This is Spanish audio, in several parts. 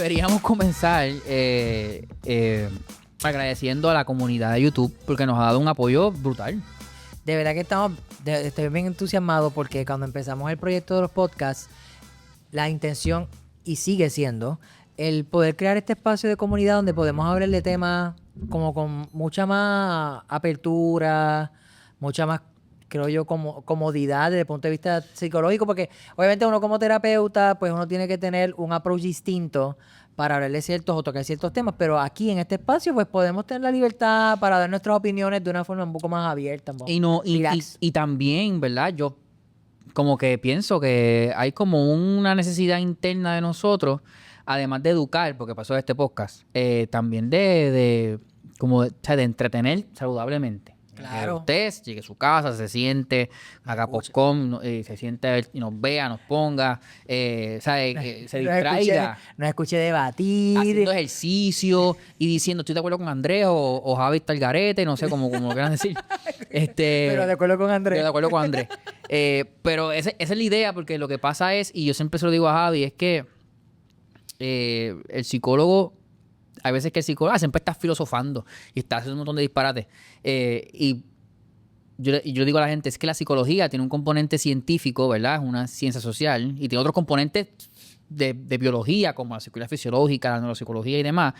deberíamos comenzar agradeciendo a la comunidad de YouTube porque nos ha dado un apoyo brutal. De verdad que estoy bien entusiasmado porque cuando empezamos el proyecto de los podcasts, la intención, y sigue siendo, el poder crear este espacio de comunidad donde podemos hablar de temas como con mucha más apertura, mucha más, creo yo, como comodidad desde el punto de vista psicológico, porque obviamente uno como terapeuta, pues uno tiene que tener un approach distinto para hablar de ciertos o tocar ciertos temas, pero aquí en este espacio pues podemos tener la libertad para dar nuestras opiniones de una forma un poco más abierta. Y también, ¿verdad? Yo como que pienso que hay como una necesidad interna de nosotros, además de educar, porque pasó este podcast, también como o sea, de entretener saludablemente. Claro. Usted llegue a su casa, se siente, haga popcorn, se siente y nos vea, nos ponga, se distraiga. Nos escuche debatir. Haciendo ejercicio y diciendo, estoy de acuerdo con Andrés o Javi está al garete, no sé cómo lo quieran decir. Pero de acuerdo con Andrés. De acuerdo con Andrés. Pero esa es la idea, porque lo que pasa es, y yo siempre se lo digo a Javi, es que el psicólogo, hay veces que el psicólogo siempre está filosofando y está haciendo un montón de disparates. Y yo digo a la gente, es que la psicología tiene un componente científico, ¿verdad? Es una ciencia social y tiene otros componentes de biología, como la psicología fisiológica, la neuropsicología y demás,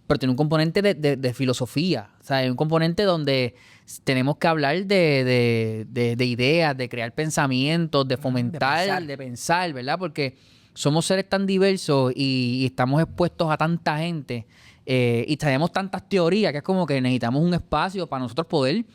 pero tiene un componente de filosofía. O sea, hay un componente donde tenemos que hablar de ideas, de crear pensamientos, de fomentar, de pensar, ¿verdad? Porque somos seres tan diversos y estamos expuestos a tanta gente y tenemos tantas teorías que es como que necesitamos un espacio para nosotros poder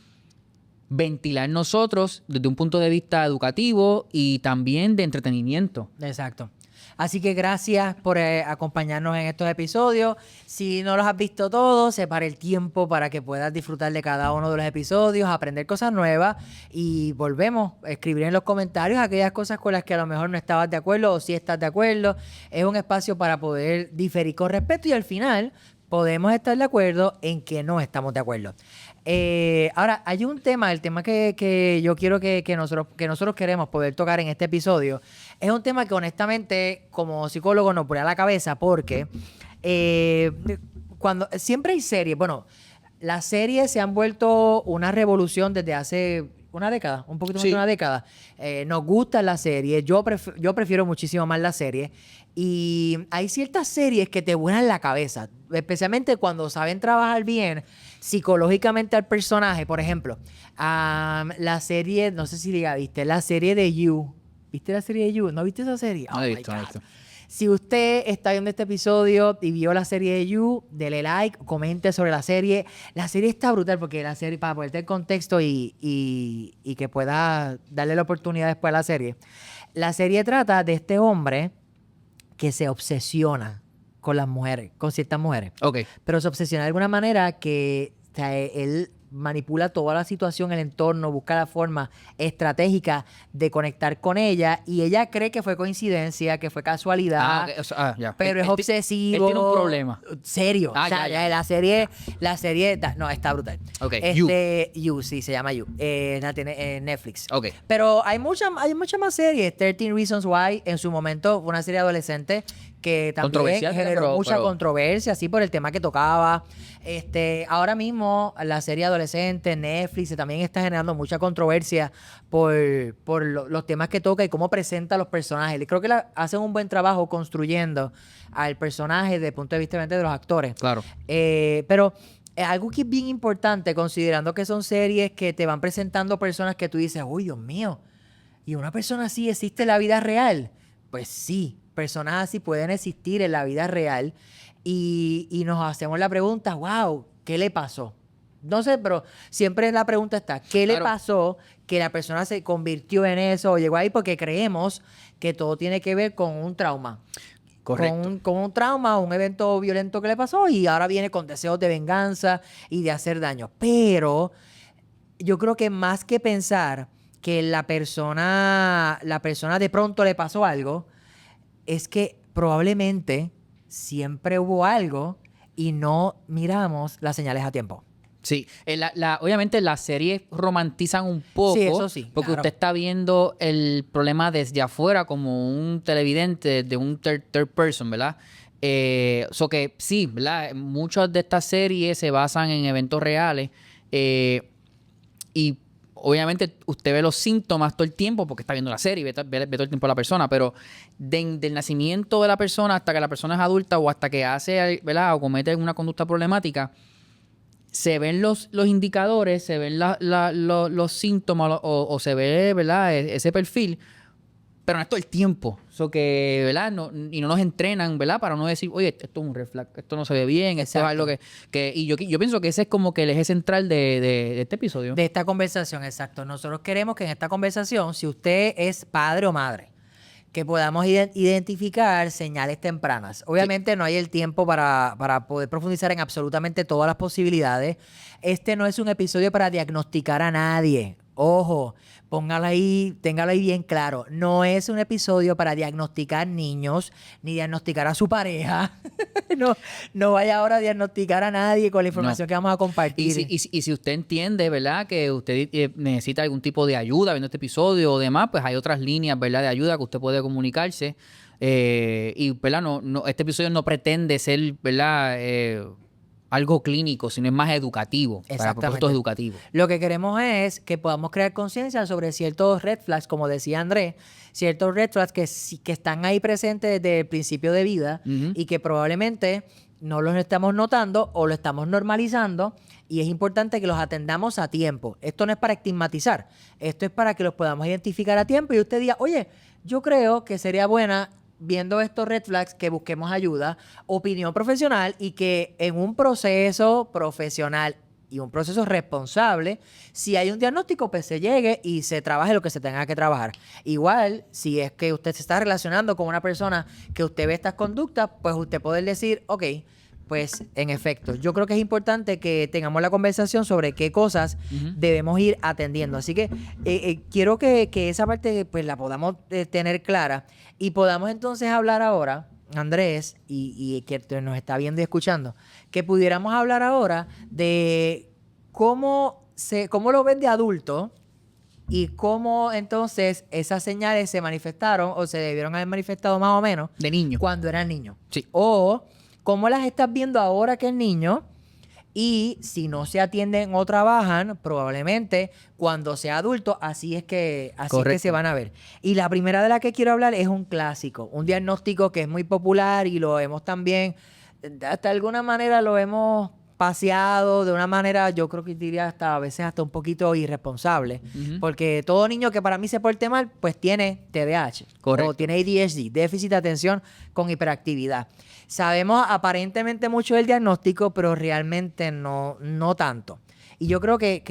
ventilar nosotros desde un punto de vista educativo y también de entretenimiento. Exacto. Así que gracias por acompañarnos en estos episodios. Si no los has visto todos, separa el tiempo para que puedas disfrutar de cada uno de los episodios, aprender cosas nuevas y volvemos a escribir en los comentarios aquellas cosas con las que a lo mejor no estabas de acuerdo o si estás de acuerdo. Es un espacio para poder diferir con respeto y al final podemos estar de acuerdo en que no estamos de acuerdo. Ahora, hay un tema, el tema que yo quiero que nosotros queremos poder tocar en este episodio. Es un tema que honestamente, como psicólogo, nos pone a la cabeza porque cuando siempre hay series, bueno, las series se han vuelto una revolución desde hace una década, un poquito más de una década. Nos gustan las series, yo prefiero muchísimo más las series. Y hay ciertas series que te vuelan la cabeza, especialmente cuando saben trabajar bien psicológicamente al personaje. Por ejemplo, la serie, no sé si la viste, la serie de You. ¿Viste la serie de You? ¿No viste esa serie? No he visto. Si usted está viendo este episodio y vio la serie de You, dele like, comente sobre la serie. La serie está brutal porque la serie, para ponerte el contexto y que pueda darle la oportunidad después a la serie trata de este hombre que se obsesiona con las mujeres, con ciertas mujeres. Okay. Pero se obsesiona de alguna manera que, o sea, él manipula toda la situación, el entorno, busca la forma estratégica de conectar con ella y ella cree que fue coincidencia, que fue casualidad, Okay. O sea, ya. pero es obsesivo. Él tiene un problema. Serio. O sea, ya. La serie, no, está brutal. Okay. You, sí, se llama You. La tiene en Netflix. Okay. Pero hay muchas más series. 13 Reasons Why, en su momento, fue una serie adolescente que también generó mucha controversia, así por el tema que tocaba. Ahora mismo, la serie adolescente, Netflix, también está generando mucha controversia por los temas que toca y cómo presenta a los personajes. Creo que hacen un buen trabajo construyendo al personaje desde el punto de vista de los actores. Claro. Pero algo que es bien importante, considerando que son series que te van presentando personas que tú dices, uy, Dios mío, ¿y una persona así existe en la vida real? Pues sí, personas así pueden existir en la vida real y nos hacemos la pregunta, wow, ¿qué le pasó? No sé, pero siempre la pregunta está, ¿qué le pasó que la persona se convirtió en eso o llegó ahí? Porque creemos que todo tiene que ver con un trauma. Correcto. Con un trauma, un evento violento que le pasó y ahora viene con deseos de venganza y de hacer daño. Pero yo creo que más que pensar que la persona de pronto le pasó algo, es que probablemente siempre hubo algo y no miramos las señales a tiempo. Sí, obviamente las series romantizan un poco. Sí, eso sí. Porque claro. usted está viendo el problema desde afuera como un televidente, de un third person, ¿verdad? Que sí, ¿verdad? Muchas de estas series se basan en eventos reales y obviamente usted ve los síntomas todo el tiempo porque está viendo la serie, ve todo el tiempo a la persona, pero del nacimiento de la persona hasta que la persona es adulta o hasta que hace, ¿verdad? O comete una conducta problemática, se ven los indicadores, se ven los síntomas o se ve, ¿verdad? Ese perfil, pero no es todo el tiempo. Que, ¿verdad? Y no nos entrenan, ¿verdad? Para no decir, oye, esto es un red flag, esto no se ve bien, esto es algo y yo pienso que ese es como que el eje central de este episodio. De esta conversación, exacto. Nosotros queremos que en esta conversación, si usted es padre o madre, que podamos identificar señales tempranas. Obviamente no hay el tiempo para poder profundizar en absolutamente todas las posibilidades. Este no es un episodio para diagnosticar a nadie. Ojo, téngalo ahí bien claro. No es un episodio para diagnosticar niños, ni diagnosticar a su pareja. No vaya ahora a diagnosticar a nadie con la información que vamos a compartir. Y si usted entiende, ¿verdad?, que usted necesita algún tipo de ayuda viendo este episodio o demás, pues hay otras líneas, ¿verdad?, de ayuda que usted puede comunicarse. Y, ¿verdad?, este episodio no pretende ser, ¿verdad?, algo clínico, sino es más educativo, para propósitos educativos. Lo que queremos es que podamos crear conciencia sobre ciertos red flags, como decía Andrés, ciertos red flags que están ahí presentes desde el principio de vida y que probablemente no los estamos notando o lo estamos normalizando, y es importante que los atendamos a tiempo. Esto no es para estigmatizar, esto es para que los podamos identificar a tiempo y usted diga, oye, yo creo que sería buena, viendo estos red flags, que busquemos ayuda, opinión profesional, y que en un proceso profesional y un proceso responsable, si hay un diagnóstico, pues se llegue y se trabaje lo que se tenga que trabajar. Igual, si es que usted se está relacionando con una persona que usted ve estas conductas, pues usted puede decir, ok, pues en efecto, yo creo que es importante que tengamos la conversación sobre qué cosas debemos ir atendiendo. Así que quiero que esa parte pues la podamos tener clara y podamos entonces hablar ahora, Andrés, y que nos está viendo y escuchando, que pudiéramos hablar ahora de cómo lo ven de adulto y cómo entonces esas señales se manifestaron o se debieron haber manifestado más o menos de niño, cuando eran niños. Sí. O cómo las estás viendo ahora que es niño, y si no se atienden o trabajan, probablemente cuando sea adulto, así es que se van a ver. Y la primera de la que quiero hablar es un clásico, un diagnóstico que es muy popular y lo hemos también, hasta de alguna manera lo hemos paseado de una manera, yo creo que diría hasta a veces hasta un poquito irresponsable, porque todo niño que para mí se porte mal, pues tiene TDAH. Correcto. O tiene ADHD, déficit de atención con hiperactividad. Sabemos aparentemente mucho del diagnóstico, pero realmente no tanto. Y yo creo que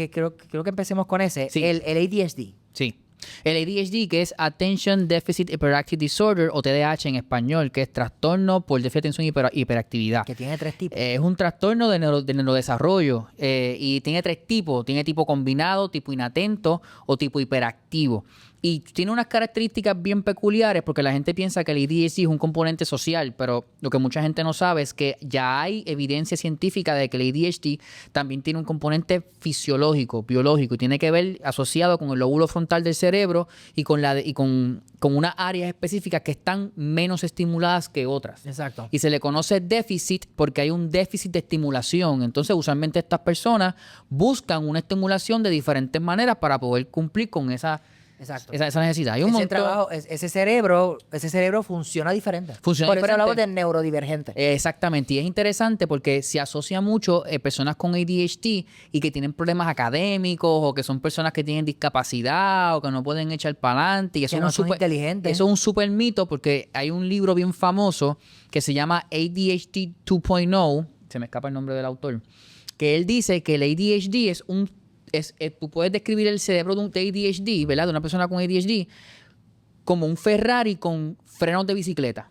empecemos con ese, sí. el ADHD. Sí. El ADHD, que es Attention Deficit Hyperactive Disorder, o TDAH en español, que es trastorno por déficit de atención y hiperactividad. Que tiene 3 tipos. Es un trastorno de neurodesarrollo y tiene 3 tipos. Tiene tipo combinado, tipo inatento o tipo hiperactivo. Y tiene unas características bien peculiares porque la gente piensa que el ADHD es un componente social, pero lo que mucha gente no sabe es que ya hay evidencia científica de que el ADHD también tiene un componente fisiológico, biológico, y tiene que ver asociado con el lóbulo frontal del cerebro y con unas áreas específicas que están menos estimuladas que otras. Exacto. Y se le conoce déficit porque hay un déficit de estimulación. Entonces, usualmente estas personas buscan una estimulación de diferentes maneras para poder cumplir con esa necesidad. Hay un ese cerebro funciona diferente. Por eso hablamos de neurodivergente. Exactamente. Y es interesante porque se asocia mucho personas con ADHD y que tienen problemas académicos o que son personas que tienen discapacidad o que no pueden echar para adelante. Y eso que no son inteligentes. Eso es un súper mito porque hay un libro bien famoso que se llama ADHD 2.0. Se me escapa el nombre del autor. Que él dice que el ADHD tú puedes describir el cerebro de ADHD, ¿verdad? De una persona con ADHD, como un Ferrari con frenos de bicicleta.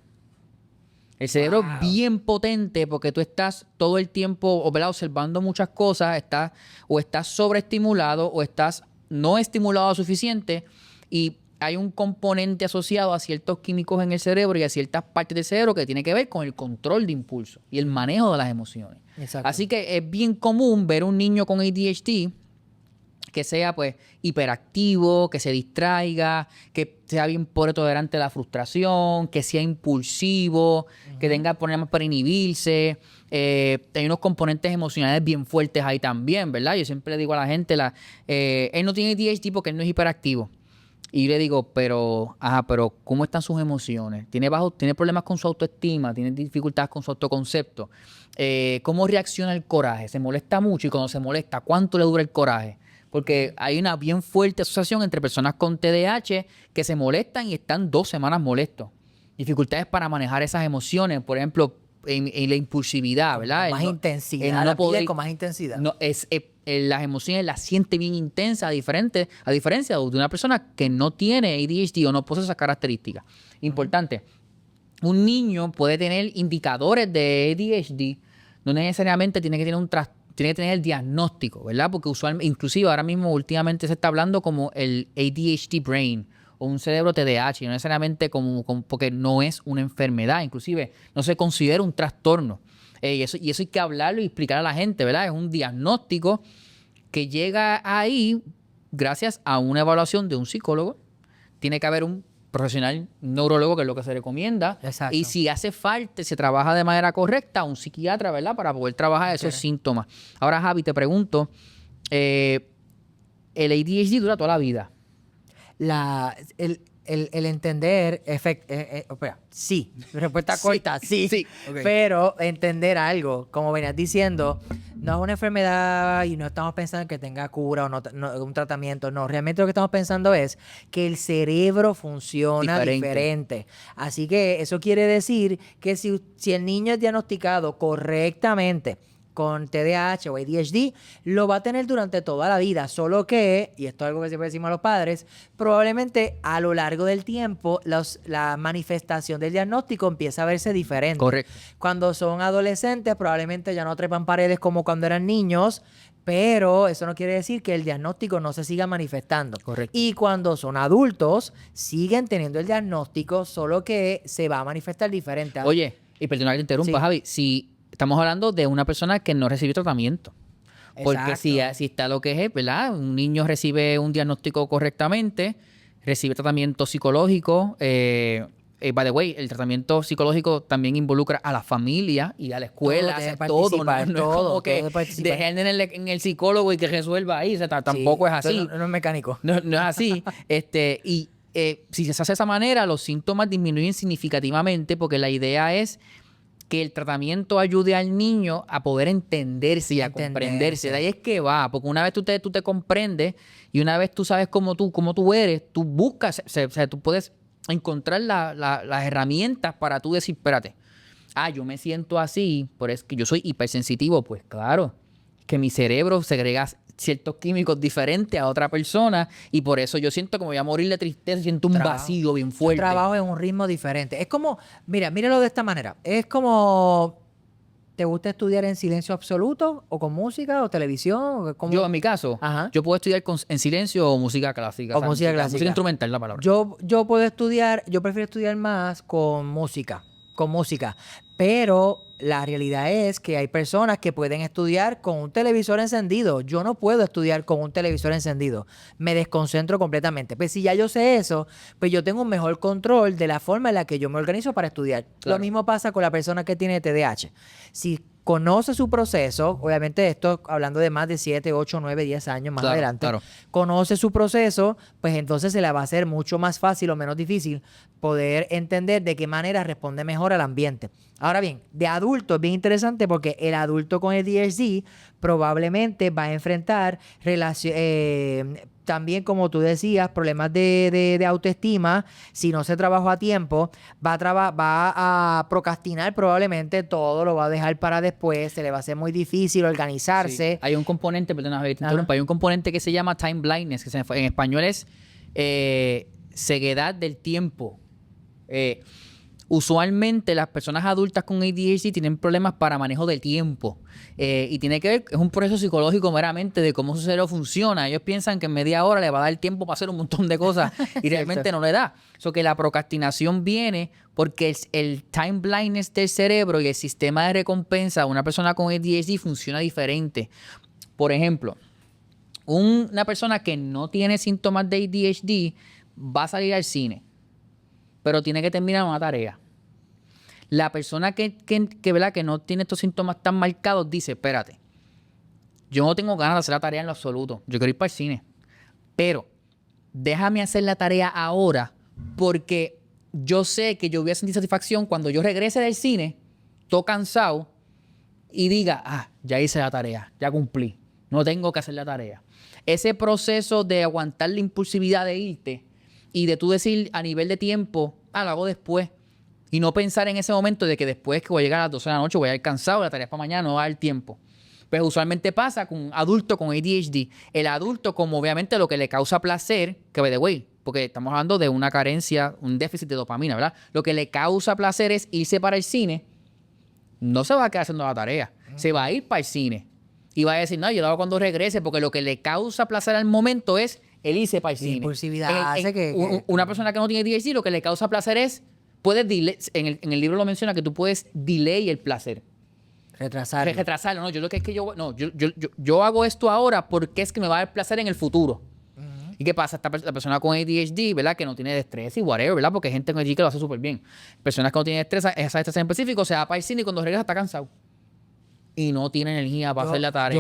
El cerebro es bien potente porque tú estás todo el tiempo, ¿verdad?, observando muchas cosas, estás sobreestimulado o estás no estimulado lo suficiente, y hay un componente asociado a ciertos químicos en el cerebro y a ciertas partes del cerebro que tiene que ver con el control de impulso y el manejo de las emociones. Exacto. Así que es bien común ver un niño con ADHD que sea pues hiperactivo, que se distraiga, que sea bien tolerante a la frustración, que sea impulsivo, que tenga problemas para inhibirse. Hay unos componentes emocionales bien fuertes ahí también, ¿verdad? Yo siempre le digo a la gente, él no tiene ADHD porque él no es hiperactivo. Y yo le digo, pero ¿cómo están sus emociones? ¿Tiene problemas con su autoestima? ¿Tiene dificultades con su autoconcepto? ¿Cómo reacciona el coraje? ¿Se molesta mucho? Y cuando se molesta, ¿cuánto le dura el coraje? Porque hay una bien fuerte asociación entre personas con TDAH que se molestan y están 2 semanas molestos. Dificultades para manejar esas emociones, por ejemplo, en la impulsividad, ¿verdad? Con más intensidad, no poder, con más intensidad. no, las emociones las siente bien intensas, a diferencia de una persona que no tiene ADHD o no posee esas características. Importante. Un niño puede tener indicadores de ADHD, no necesariamente tiene que tener el diagnóstico, ¿verdad? Porque usualmente, inclusive ahora mismo últimamente se está hablando como el ADHD brain o un cerebro TDAH, no necesariamente porque no es una enfermedad, inclusive no se considera un trastorno. Y eso hay que hablarlo y explicar a la gente, ¿verdad? Es un diagnóstico que llega ahí gracias a una evaluación de un psicólogo. Tiene que haber un profesional neurólogo, que es lo que se recomienda. Exacto. Y si hace falta, se trabaja de manera correcta, un psiquiatra, ¿verdad? Para poder trabajar esos síntomas. Ahora, Javi, te pregunto, ¿el ADHD dura toda la vida? El entender, sí, respuesta corta, sí, Okay. Pero entender algo, como venías diciendo, no es una enfermedad y no estamos pensando en que tenga cura o un tratamiento, no, realmente lo que estamos pensando es que el cerebro funciona diferente. Así que eso quiere decir que si el niño es diagnosticado correctamente con TDAH o ADHD, lo va a tener durante toda la vida, solo que, y esto es algo que siempre decimos a los padres, probablemente a lo largo del tiempo la manifestación del diagnóstico empieza a verse diferente. Correcto. Cuando son adolescentes, probablemente ya no trepan paredes como cuando eran niños, pero eso no quiere decir que el diagnóstico no se siga manifestando. Correcto. Y cuando son adultos, siguen teniendo el diagnóstico, solo que se va a manifestar diferente. Oye, y perdona que te interrumpa, Sí. Javi, si estamos hablando de una persona que no recibió tratamiento. Porque si está lo que es, ¿verdad? Un niño recibe un diagnóstico correctamente, recibe tratamiento psicológico. By the way, el tratamiento psicológico también involucra a la familia y a la escuela, todo. No es como que dejen en el psicólogo y que resuelva ahí. O sea, tampoco es así. No es mecánico. No es así. Si se hace de esa manera, los síntomas disminuyen significativamente porque la idea es que el tratamiento ayude al niño a poder entenderse y a comprenderse. De ahí es que va, porque una vez tú te comprendes y una vez tú sabes cómo tú eres, tú buscas, o sea, tú puedes encontrar las herramientas para tú decir, espérate, yo me siento así, pero es que yo soy hipersensitivo. Pues claro, que mi cerebro segrega ciertos químicos diferentes a otra persona y por eso yo siento que me voy a morir de tristeza, siento un vacío bien fuerte. Yo trabajo en un ritmo diferente. Es como, míralo de esta manera. Es como, ¿te gusta estudiar en silencio absoluto o con música o televisión? Yo, en mi caso, yo puedo estudiar en silencio o música clásica. O música clásica. Música instrumental, la palabra. Yo prefiero estudiar más con música. Pero la realidad es que hay personas que pueden estudiar con un televisor encendido. Yo no puedo estudiar con un televisor encendido. Me desconcentro completamente. Pues si ya yo sé eso, pues yo tengo un mejor control de la forma en la que yo me organizo para estudiar. Claro. Lo mismo pasa con la persona que tiene TDAH. Si conoce su proceso, obviamente esto hablando de más de 7, 8, 9, 10 años más adelante, conoce su proceso, pues entonces se le va a hacer mucho más fácil o menos difícil poder entender de qué manera responde mejor al ambiente. Ahora bien, de adulto es bien interesante porque el adulto con el ADHD probablemente va a enfrentar también, como tú decías, problemas de autoestima. Si no se trabajó a tiempo, va a procrastinar probablemente todo, lo va a dejar para después, se le va a hacer muy difícil organizarse. Sí. Hay un componente, hay un componente que se llama time blindness, que en español es ceguedad del tiempo. Usualmente las personas adultas con ADHD tienen problemas para manejo del tiempo y tiene que ver, es un proceso psicológico meramente de cómo su cerebro funciona. Ellos piensan que en media hora le va a dar tiempo para hacer un montón de cosas y realmente no le da. Eso que la procrastinación viene porque el time blindness del cerebro y el sistema de recompensa de una persona con ADHD funciona diferente. Por ejemplo, Una persona que no tiene síntomas de ADHD va a salir al cine, pero tiene que terminar una tarea. La persona ¿verdad? Que no tiene estos síntomas tan marcados dice, espérate, yo no tengo ganas de hacer la tarea en lo absoluto. Yo quiero ir para el cine. Pero déjame hacer la tarea ahora porque yo sé que yo voy a sentir satisfacción cuando yo regrese del cine, todo cansado, y diga, ya hice la tarea, ya cumplí. No tengo que hacer la tarea. Ese proceso de aguantar la impulsividad de irte y de tú decir a nivel de tiempo, lo hago después. Y no pensar en ese momento de que después que voy a llegar a las 12 de la noche voy a ir cansado, la tarea es para mañana, no va a dar tiempo. Pero usualmente pasa con un adulto con ADHD. El adulto, como obviamente lo que le causa placer, que by the way, porque estamos hablando de una carencia, un déficit de dopamina, ¿verdad? Lo que le causa placer es irse para el cine. No se va a quedar haciendo la tarea. Se va a ir para el cine. Y va a decir, no, yo lo hago cuando regrese, porque lo que le causa placer al momento es el irse para el cine. Impulsividad hace que... Una persona que no tiene ADHD, lo que le causa placer es... en el libro lo menciona que tú puedes delay el placer. Retrasarlo. No, yo hago esto ahora porque es que me va a dar placer en el futuro. ¿Y qué pasa? La persona con ADHD, ¿verdad? Que no tiene destreza y whatever, ¿verdad? Porque hay gente con ADHD que lo hace súper bien. Personas que no tienen destreza, esa destreza en específico, se va para el cine y cuando regresa está cansado. Y no tiene energía para hacer la tarea.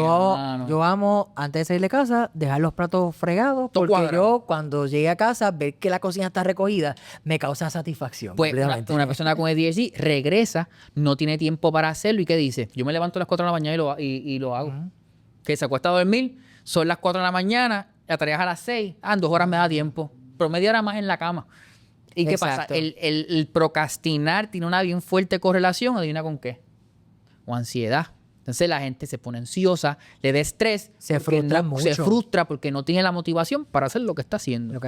Yo amo, antes de salir de casa, dejar los platos fregados. Todo porque cuadrado. yo, cuando llegue a casa, ver que la cocina está recogida, me causa satisfacción. Pues una persona con ADHD regresa, no tiene tiempo para hacerlo. ¿Y qué dice? Yo me levanto a las 4 de la mañana y lo hago. Que se acuesta a dormir, son las 4 de la mañana, la tarea es a las 6. En 2 horas me da tiempo. Pero media hora más en la cama. ¿Y qué pasa? El procrastinar tiene una bien fuerte correlación, ¿adivina con qué? O ansiedad. Entonces la gente se pone ansiosa, le da estrés. Se frustra mucho. Se frustra porque no tiene la motivación para hacer lo que está haciendo.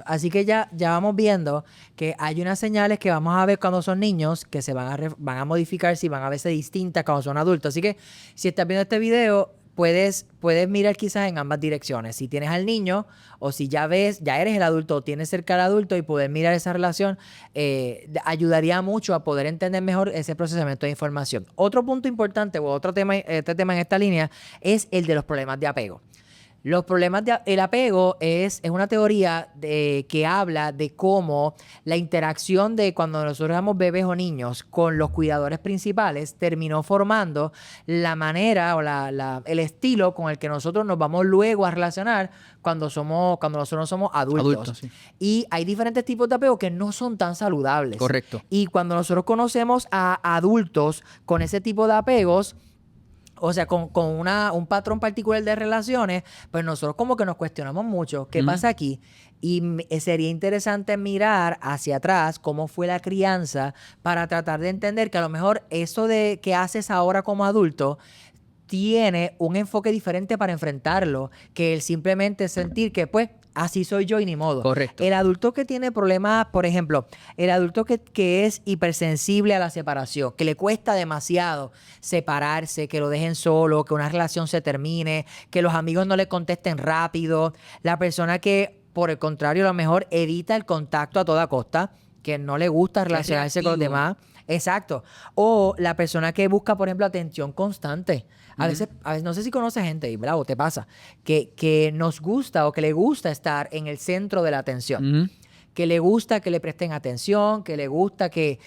Así que ya vamos viendo que hay unas señales que vamos a ver cuando son niños que se van a modificar, si van a verse distintas cuando son adultos. Así que si estás viendo este video, puedes mirar quizás en ambas direcciones. Si tienes al niño o si ya eres el adulto o tienes cerca al adulto y poder mirar esa relación, ayudaría mucho a poder entender mejor ese procesamiento de información. Otro punto importante o otro tema, este tema en esta línea es el de los problemas de apego. Los problemas el apego es una teoría que habla de cómo la interacción de cuando nosotros éramos bebés o niños con los cuidadores principales terminó formando la manera o el estilo con el que nosotros nos vamos luego a relacionar cuando nosotros somos adultos. Sí. Y hay diferentes tipos de apego que no son tan saludables. Correcto. Y cuando nosotros conocemos a adultos con ese tipo de apegos, o sea, con un patrón particular de relaciones, pues nosotros como que nos cuestionamos mucho qué pasa aquí. Y sería interesante mirar hacia atrás cómo fue la crianza para tratar de entender que a lo mejor eso de que haces ahora como adulto tiene un enfoque diferente para enfrentarlo, que el simplemente sentir que pues así soy yo y ni modo. Correcto. El adulto que tiene problemas, por ejemplo, el adulto que es hipersensible a la separación, que le cuesta demasiado separarse, que lo dejen solo, que una relación se termine, que los amigos no le contesten rápido, la persona que, por el contrario, a lo mejor evita el contacto a toda costa, que no le gusta relacionarse con los demás. Exacto. O la persona que busca, por ejemplo, atención constante. A veces, no sé si conoces gente, y bravo, te pasa, que nos gusta o que le gusta estar en el centro de la atención. Que le gusta que le presten atención, que le gusta que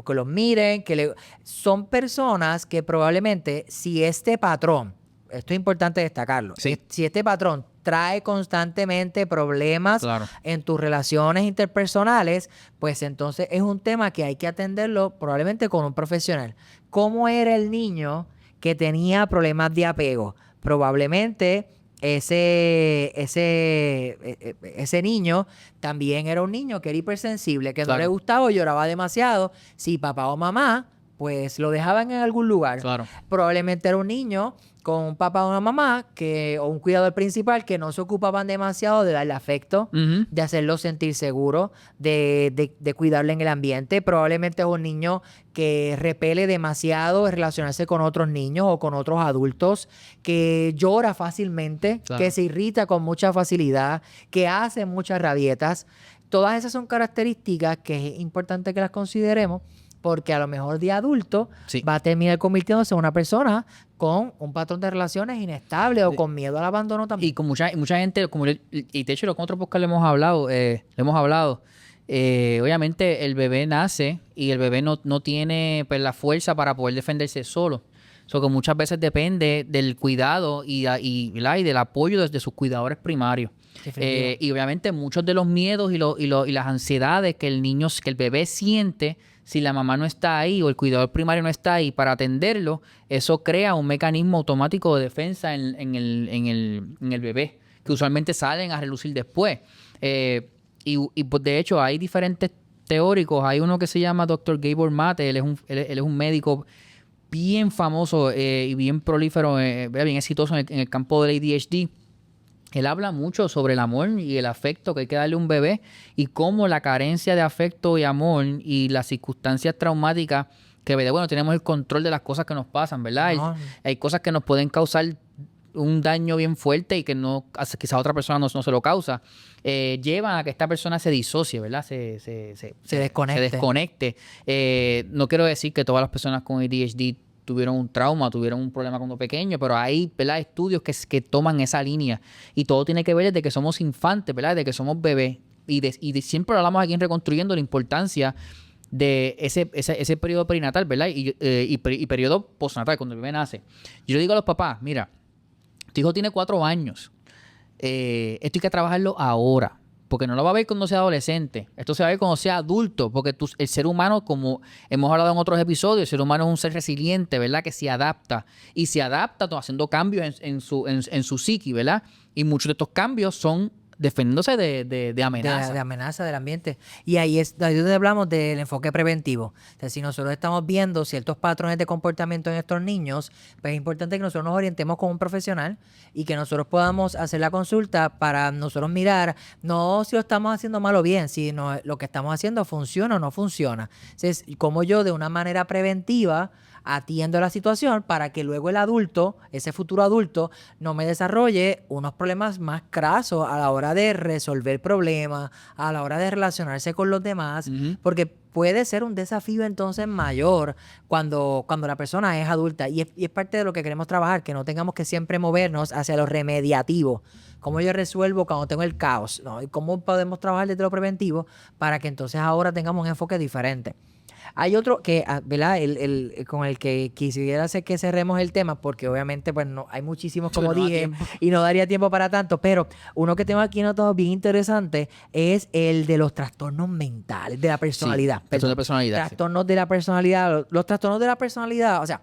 los miren, son personas que probablemente si este patrón, esto es importante destacarlo, sí, si este patrón trae constantemente problemas en tus relaciones interpersonales, pues entonces es un tema que hay que atenderlo probablemente con un profesional. ¿Cómo era el niño que tenía problemas de apego? Probablemente ese niño también era un niño que era hipersensible, que no le gustaba o lloraba demasiado. Si papá o mamá pues lo dejaban en algún lugar. Probablemente era un niño con un papá o una mamá o un cuidador principal que no se ocupaban demasiado de darle afecto, de hacerlo sentir seguro, de cuidarle en el ambiente. Probablemente es un niño que repele demasiado de relacionarse con otros niños o con otros adultos, que llora fácilmente, que se irrita con mucha facilidad, que hace muchas rabietas. Todas esas son características que es importante que las consideremos porque a lo mejor de adulto Sí. va a terminar convirtiéndose en una persona con un patrón de relaciones inestable o con miedo al abandono también. Y con mucha gente, y de hecho con otros podcasts le hemos hablado, obviamente el bebé nace y el bebé no tiene pues, la fuerza para poder defenderse solo. So que muchas veces depende del cuidado ¿verdad? Y del apoyo desde sus cuidadores primarios. Definitivo. Y obviamente muchos de los miedos y las ansiedades que el bebé siente si la mamá no está ahí o el cuidador primario no está ahí para atenderlo, eso crea un mecanismo automático de defensa en el bebé, que usualmente salen a relucir después. Y pues de hecho hay diferentes teóricos. Hay uno que se llama Dr. Gabor Mate. Él es un médico bien famoso y bien prolífero, bien exitoso en el campo del ADHD. Él habla mucho sobre el amor y el afecto que hay que darle a un bebé y cómo la carencia de afecto y amor y las circunstancias traumáticas que, bueno, tenemos el control de las cosas que nos pasan, ¿verdad? No. Hay cosas que nos pueden causar un daño bien fuerte y que no quizá otra persona no se lo causa, llevan a que esta persona se disocie, ¿verdad? Se desconecte. Se desconecte. No quiero decir que todas las personas con ADHD tuvieron un trauma, tuvieron un problema cuando pequeños, pero hay, ¿verdad? Estudios que toman esa línea y todo tiene que ver desde que somos infantes, ¿verdad? Desde que somos bebés y siempre hablamos aquí en Reconstruyendo la importancia de ese periodo perinatal, ¿verdad? Y periodo postnatal, cuando el bebé nace. Yo le digo a los papás, mira, tu hijo tiene 4 años, esto hay que trabajarlo ahora, porque no lo va a ver cuando sea adolescente. Esto se va a ver cuando sea adulto, porque el ser humano, como hemos hablado en otros episodios, el ser humano es un ser resiliente, ¿verdad? Que se adapta. Y se adapta haciendo cambios en su psiqui, ¿verdad? Y muchos de estos cambios son defendiéndose de amenazas. De amenaza del ambiente. Y ahí es donde hablamos del enfoque preventivo. O sea, si nosotros estamos viendo ciertos patrones de comportamiento en estos niños, pues es importante que nosotros nos orientemos con un profesional y que nosotros podamos hacer la consulta para nosotros mirar, no si lo estamos haciendo mal o bien, si lo que estamos haciendo funciona o no funciona. Entonces, como yo de una manera preventiva atiendo la situación para que luego el adulto, ese futuro adulto, no me desarrolle unos problemas más crasos a la hora de resolver problemas, a la hora de relacionarse con los demás, porque puede ser un desafío entonces mayor cuando la persona es adulta y es parte de lo que queremos trabajar, que no tengamos que siempre movernos hacia lo remediativo. ¿Cómo yo resuelvo cuando tengo el caos? ¿No? ¿Y cómo podemos trabajar desde lo preventivo para que entonces ahora tengamos un enfoque diferente? Hay otro que, ¿verdad? Con el que quisiera hacer que cerremos el tema, porque obviamente pues no, hay muchísimos, como dije, y no daría tiempo para tanto, pero uno que tengo aquí notado bien interesante es el de los trastornos mentales, de la personalidad. Sí, trastornos de personalidad. Trastornos de la personalidad. Los trastornos de la personalidad, o sea,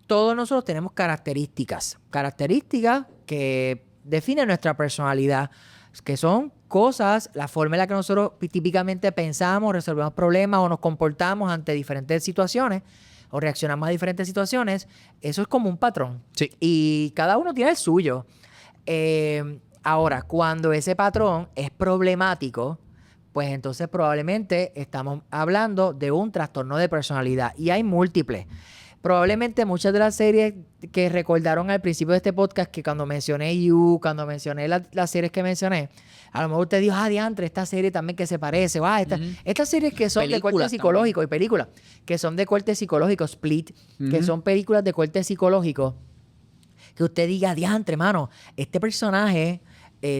todos nosotros tenemos características que definen nuestra personalidad, que son cosas, la forma en la que nosotros típicamente pensamos, resolvemos problemas o nos comportamos ante diferentes situaciones o reaccionamos a diferentes situaciones. Eso es como un patrón. Sí. Y cada uno tiene el suyo. Ahora, cuando ese patrón es problemático, pues entonces probablemente estamos hablando de un trastorno de personalidad. Y hay múltiples. Probablemente muchas de las series que recordaron al principio de este podcast, que cuando mencioné You, cuando mencioné las series que mencioné, a lo mejor usted dijo, diantre, esta serie también que se parece, estas series que son de corte psicológico y películas que son de corte psicológico, Split, que son películas de corte psicológico, que usted diga, diantre, mano, este personaje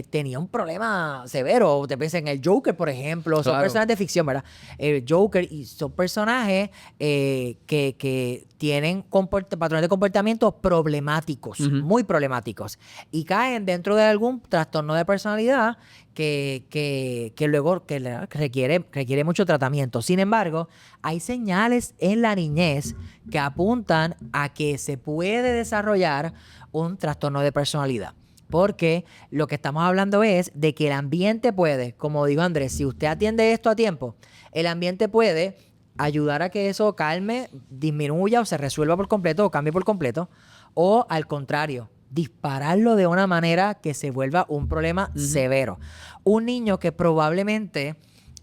tenía un problema severo. Usted piensa en el Joker, por ejemplo. Son personajes de ficción, ¿verdad? El Joker, y son personajes que tienen patrones de comportamiento problemáticos, muy problemáticos, y caen dentro de algún trastorno de personalidad que luego requiere mucho tratamiento. Sin embargo, hay señales en la niñez que apuntan a que se puede desarrollar un trastorno de personalidad. Porque lo que estamos hablando es de que el ambiente puede, como dijo Andrés, si usted atiende esto a tiempo, el ambiente puede ayudar a que eso calme, disminuya o se resuelva por completo o cambie por completo, o al contrario, dispararlo de una manera que se vuelva un problema severo. Un niño que probablemente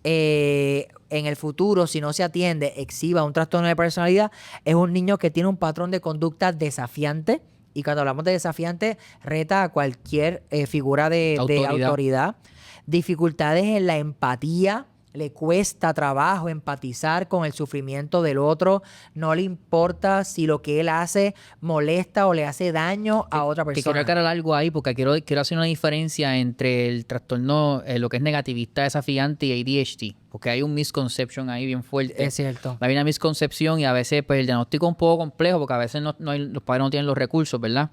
en el futuro, si no se atiende, exhiba un trastorno de personalidad, es un niño que tiene un patrón de conducta desafiante. Y cuando hablamos de desafiante, reta a cualquier figura de autoridad. Dificultades en la empatía le cuesta trabajo empatizar con el sufrimiento del otro, no le importa si lo que él hace molesta o le hace daño a otra Que quiero persona. aclarar algo ahí porque quiero hacer una diferencia entre el trastorno, lo que es negativista desafiante y ADHD, porque hay un misconception ahí bien fuerte. Es cierto. Hay una misconcepción y a veces pues el diagnóstico es un poco complejo porque a veces los padres no tienen los recursos, ¿verdad?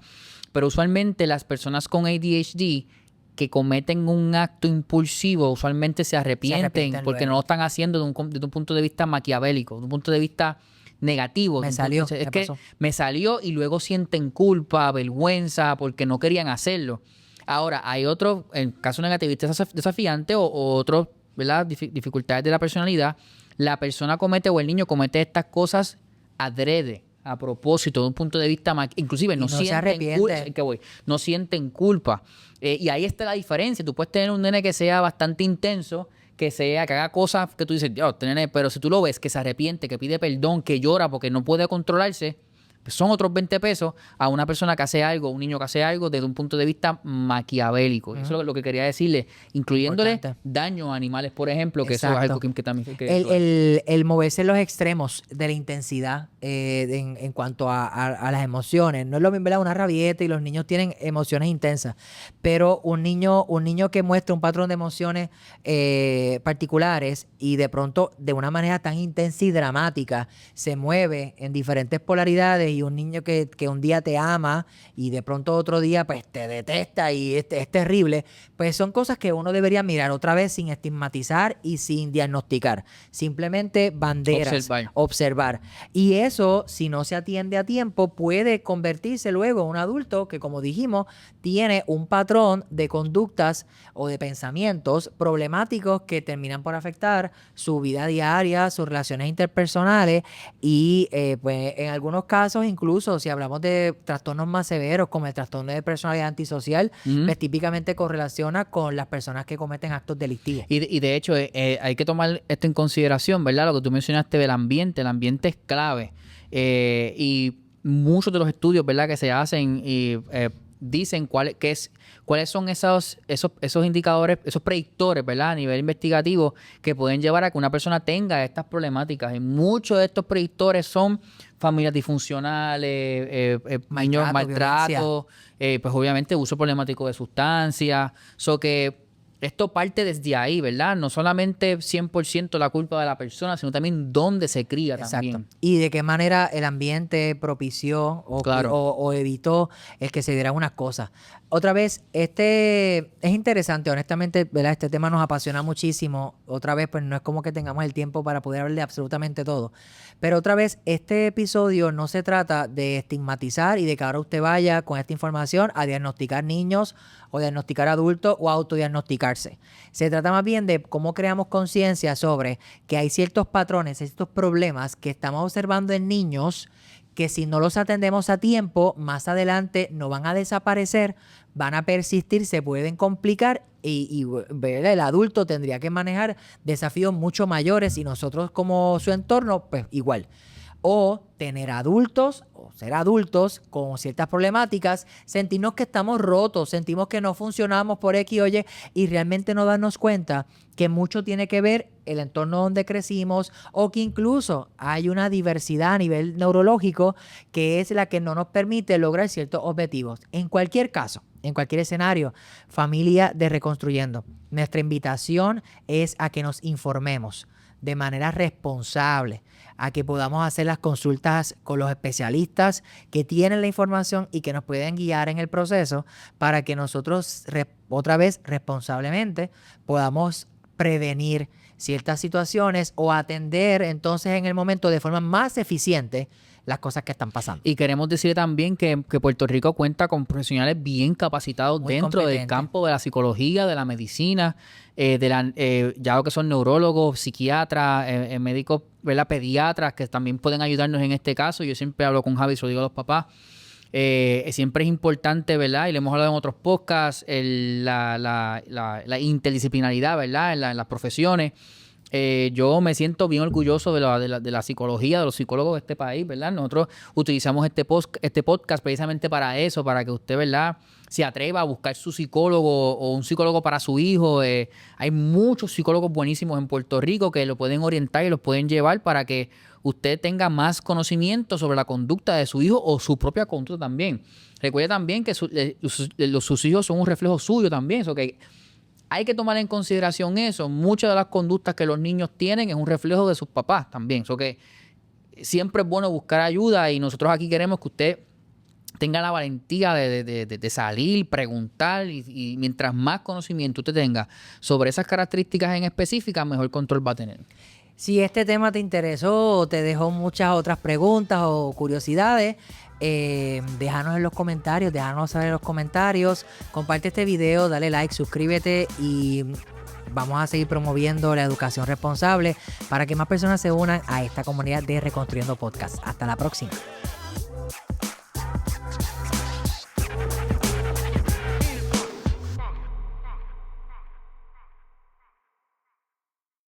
Pero usualmente las personas con ADHD que cometen un acto impulsivo usualmente se arrepienten porque luego. no lo están haciendo desde un punto de vista maquiavélico, de un punto de vista negativo. Me salió, Es me que pasó. me salió y luego sienten culpa, vergüenza porque no querían hacerlo. Ahora, hay otro, en caso negativista desafiante o otros, ¿verdad? Dificultades de la personalidad, la persona comete o el niño comete estas cosas adrede, a propósito, de un punto de vista inclusive no no se sienten arrepiente. no sienten culpa. Y ahí está la diferencia. Tú puedes tener un nene que sea bastante intenso, que haga cosas que tú dices, Dios, este nene, pero si tú lo ves que se arrepiente, que pide perdón, que llora porque no puede controlarse, pues son otros 20 pesos a una persona que hace algo, un niño que hace algo desde un punto de vista maquiavélico. Eso es lo que quería decirle, incluyéndole Importante. daño a animales, por ejemplo, que eso es Exacto. algo que también... que- El moverse en los extremos de la intensidad en cuanto a las emociones. No es lo mismo, ¿verdad? Una rabieta y los niños tienen emociones intensas. Pero un niño que muestra un patrón de emociones particulares y de pronto de una manera tan intensa y dramática se mueve en diferentes polaridades y un niño que un día te ama y de pronto otro día pues te detesta y es terrible, pues son cosas que uno debería mirar otra vez sin estigmatizar y sin diagnosticar. Simplemente banderas, observar. Y eso, si no se atiende a tiempo, puede convertirse luego en un adulto que, como dijimos, tiene un patrón de conductas o de pensamientos problemáticos que terminan por afectar su vida diaria, sus relaciones interpersonales y pues en algunos casos incluso si hablamos de trastornos más severos como el trastorno de personalidad antisocial, pues típicamente correlaciona con las personas que cometen actos delictivos. Y de hecho, hay que tomar esto en consideración, ¿verdad? Lo que tú mencionaste del ambiente. El ambiente es clave. Y muchos de los estudios, ¿verdad?, que se hacen dicen cuáles son esos indicadores, esos predictores, ¿verdad?, a nivel investigativo que pueden llevar a que una persona tenga estas problemáticas. Y muchos de estos predictores son familias disfuncionales, niños maltrato, pues obviamente uso problemático de sustancias. Que esto parte desde ahí, ¿verdad? No solamente 100% la culpa de la persona, sino también dónde se cría. Exacto. También. Y de qué manera el ambiente propició o evitó el que se dieran unas cosas. Otra vez, es interesante, honestamente, ¿verdad? Este tema nos apasiona muchísimo. Otra vez, pues no es como que tengamos el tiempo para poder hablar de absolutamente todo. Pero otra vez, este episodio no se trata de estigmatizar y de que ahora usted vaya con esta información a diagnosticar niños o diagnosticar adultos o autodiagnosticarse. Se trata más bien de cómo creamos conciencia sobre que hay ciertos patrones, ciertos problemas que estamos observando en niños que si no los atendemos a tiempo, más adelante no van a desaparecer, van a persistir, se pueden complicar y el adulto tendría que manejar desafíos mucho mayores y nosotros como su entorno, pues igual. O tener adultos o ser adultos con ciertas problemáticas, sentirnos que estamos rotos, sentimos que no funcionamos por X o Y y realmente no darnos cuenta que mucho tiene que ver el entorno donde crecimos o que incluso hay una diversidad a nivel neurológico que es la que no nos permite lograr ciertos objetivos. En cualquier caso, en cualquier escenario, familia de Reconstruyendo, nuestra invitación es a que nos informemos de manera responsable, a que podamos hacer las consultas con los especialistas que tienen la información y que nos pueden guiar en el proceso para que nosotros, otra vez, responsablemente podamos prevenir ciertas situaciones o atender entonces en el momento de forma más eficiente las cosas que están pasando. Y queremos decir también que Puerto Rico cuenta con profesionales bien capacitados Muy dentro del campo de la psicología, de la medicina, ya lo que son neurólogos, psiquiatras, médicos, ¿verdad?, pediatras, que también pueden ayudarnos en este caso. Yo siempre hablo con Javi, se lo digo a los papás. Siempre es importante, ¿verdad? Y le hemos hablado en otros podcasts, la interdisciplinaridad, ¿verdad?, en las profesiones. Yo me siento bien orgulloso de la psicología, de los psicólogos de este país, ¿verdad? Nosotros utilizamos este podcast precisamente para eso, para que usted, ¿verdad?, se atreva a buscar su psicólogo o un psicólogo para su hijo. Hay muchos psicólogos buenísimos en Puerto Rico que lo pueden orientar y los pueden llevar para que usted tenga más conocimiento sobre la conducta de su hijo o su propia conducta también. Recuerde también que sus hijos son un reflejo suyo también, eso que hay que tomar en consideración eso. Muchas de las conductas que los niños tienen es un reflejo de sus papás también. Eso que siempre es bueno buscar ayuda y nosotros aquí queremos que usted tenga la valentía de salir, preguntar y mientras más conocimiento usted tenga sobre esas características en específicas, mejor control va a tener. Si este tema te interesó o te dejó muchas otras preguntas o curiosidades, déjanos en los comentarios, déjanos saber en los comentarios, comparte este video, dale like, suscríbete y vamos a seguir promoviendo la educación responsable para que más personas se unan a esta comunidad de Reconstruyendo Podcast. Hasta la próxima.